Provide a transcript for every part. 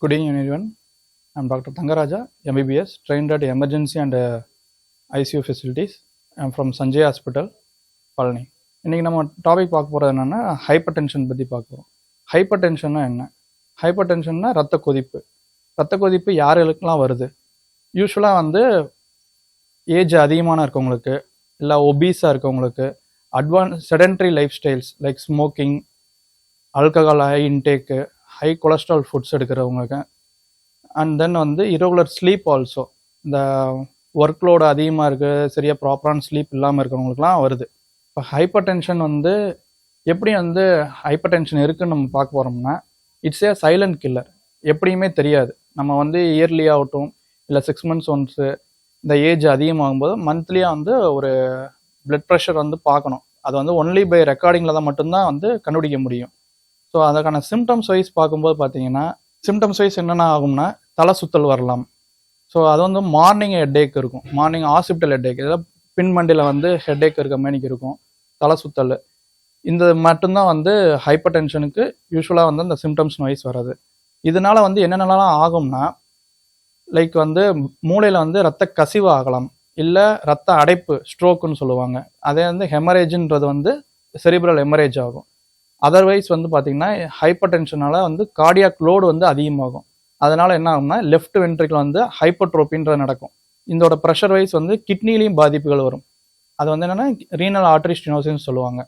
Good evening, everyone. I'm Dr. Thangaraja, MBBS, trained at emergency and ICU facilities. I'm from Sanjay Hospital, Palani. இன்றைக்கி நம்ம topic பார்க்க போகிறது என்னென்னா hyper tension பற்றி பார்க்குறோம். ஹைப்பர் டென்ஷன்னா என்ன? ஹைப்பர் டென்ஷன்னா ரத்த கொதிப்பு. ரத்த கொதிப்பு யாருக்கெல்லாம் வருது? யூஸ்வலாக வந்து ஏஜ் அதிகமான இருக்கவங்களுக்கு, இல்லை ஒபீஸாக இருக்கவங்களுக்கு, sedentary life styles like smoking, alcohol high intake, high cholesterol foods எடுக்கிறவங்களுக்கு, அண்ட் தென் வந்து இரகுலர் ஸ்லீப் ஆல்சோ, இந்த ஒர்க் லோடு அதிகமாக இருக்குது, சரியாக ப்ராப்பரான ஸ்லீப் இல்லாமல் இருக்கிறவங்களுக்குலாம் வருது. இப்போ ஹைப்பர் டென்ஷன் வந்து எப்படி வந்து ஹைப்பர் டென்ஷன் இருக்குதுன்னு நம்ம பார்க்க போகிறோம்னா, இட்ஸ் ஏ சைலண்ட் கில்லர். எப்படியுமே தெரியாது. நம்ம வந்து இயர்லி ஆகட்டும், இல்லை 6 months ஒன்ஸு, இந்த ஏஜ் அதிகமாகும்போது மந்த்லியாக வந்து ஒரு பிளட் ப்ரெஷர் வந்து பார்க்கணும். அது வந்து ஒன்லி பை ரெக்கார்டிங்கில் தான் மட்டும்தான் வந்து கண்டுபிடிக்க முடியும். ஸோ அதுக்கான சிம்டம்ஸ் வைஸ் பார்க்கும்போது பார்த்தீங்கன்னா, சிம்டம்ஸ் வைஸ் என்னென்ன ஆகும்னா, தலை சுத்தல் வரலாம். ஸோ அது வந்து மார்னிங் ஹெட்டேக் இருக்கும், மார்னிங் ஹாஸ்பிட்டல் ஹெட்டேக், இதெல்லாம் பின்மண்டியில் வந்து ஹெட்டேக் இருக்க மேனிக்கு இருக்கும், தலை சுத்தல். இந்த மட்டும்தான் வந்து ஹைப்பர் டென்ஷனுக்கு யூஸ்வலாக வந்து அந்த சிம்டம்ஸ் வைஸ் வராது. இதனால் வந்து என்னென்னலாம் ஆகும்னா, லைக் வந்து மூளையில் வந்து ரத்த கசிவு ஆகலாம், இல்லை ரத்த அடைப்பு, ஸ்ட்ரோக்குன்னு சொல்லுவாங்க. அதே வந்து ஹெமரேஜ்ன்றது வந்து செரிப்ரல் ஹெமரேஜ் ஆகும். அதர்வைஸ் வந்து பார்த்திங்கன்னா ஹைப்பர் டென்ஷனால் வந்து கார்டியாக் லோடு வந்து அதிகமாகும். அதனால் என்ன ஆகும்னா லெஃப்ட் வென்ட்ரிக்கில் வந்து ஹைப்பர்ட்ரோபின்றது நடக்கும். இதோட ப்ரெஷர் வைஸ் வந்து கிட்னிலையும் பாதிப்புகள் வரும். அது வந்து என்னென்னா ரீனல் ஆர்டரி ஸ்டெனோசிஸ்னு சொல்லுவாங்க.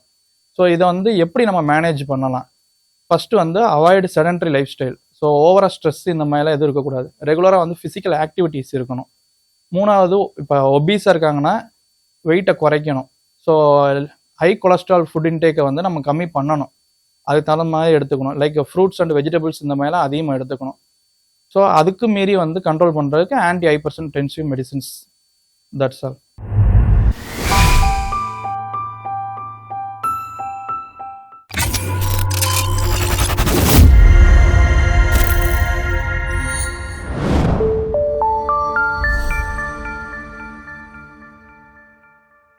ஸோ இதை வந்து எப்படி நம்ம மேனேஜ் பண்ணலாம்? ஃபஸ்ட்டு வந்து avoid sedentary life style. So ஓவராக ஸ்ட்ரெஸ் இந்த மாதிரிலாம் எதுவும் இருக்கக்கூடாது. ரெகுலராக வந்து ஃபிசிக்கல் ஆக்டிவிட்டீஸ் இருக்கணும். மூணாவது, இப்போ ஒபீஸாக இருக்காங்கன்னா வெயிட்டை குறைக்கணும். ஸோ ஹை கொலஸ்ட்ரால் ஃபுட் இன்டேக்கை வந்து நம்ம கம்மி பண்ணணும். அதுக்கு தகுந்த மாதிரி எடுத்துக்கணும். லைக் ஃப்ரூட்ஸ் அண்ட் வெஜிடபிள்ஸ் இந்த மாதிரிலாம் அதிகமாக எடுத்துக்கணும். ஸோ அதுக்கு மீறி வந்து கண்ட்ரோல் பண்ணுறதுக்கு antihypertensive medicines, that's all.